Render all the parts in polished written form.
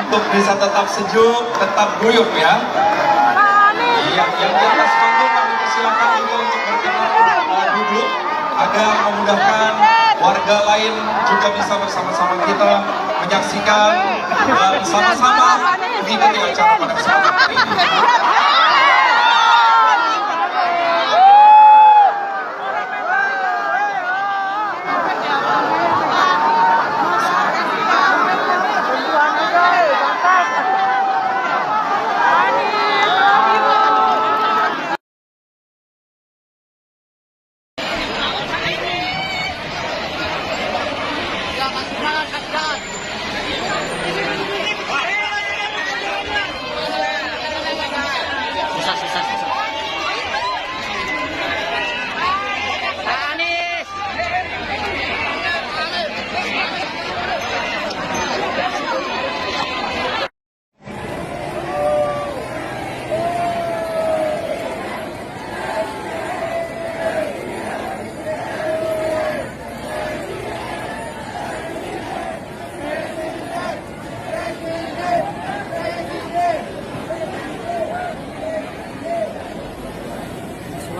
untuk bisa tetap sejuk, tetap guyup ya. Yang di atas panggung kami persilakan juga untuk berkenan duduk agar memudahkan warga lain juga bisa bersama-sama kita menyaksikan bersama-sama mengikuti acara pada kesempatan kali ini.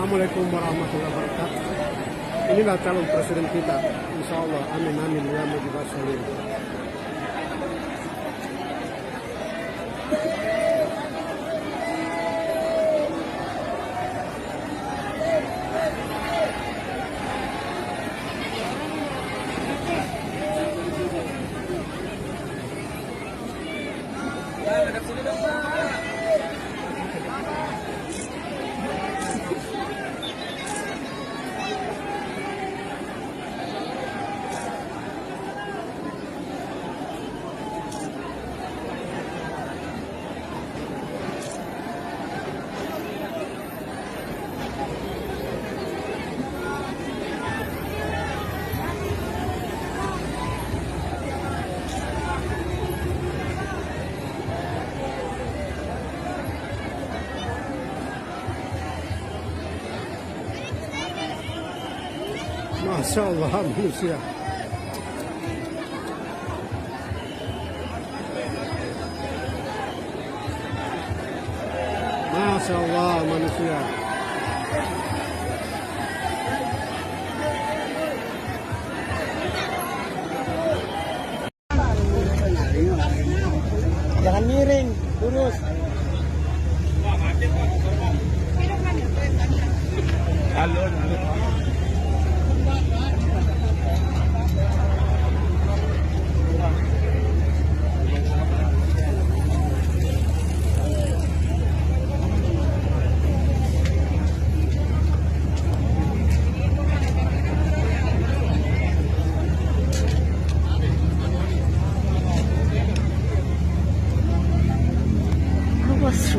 Assalamualaikum warahmatullahi wabarakatuh. Inilah calon presiden kita, insya Allah. Amin amin ya mujibas salim. Masya Allah manusia. Masya Allah manusia. Jangan miring, lurus. Halo. What's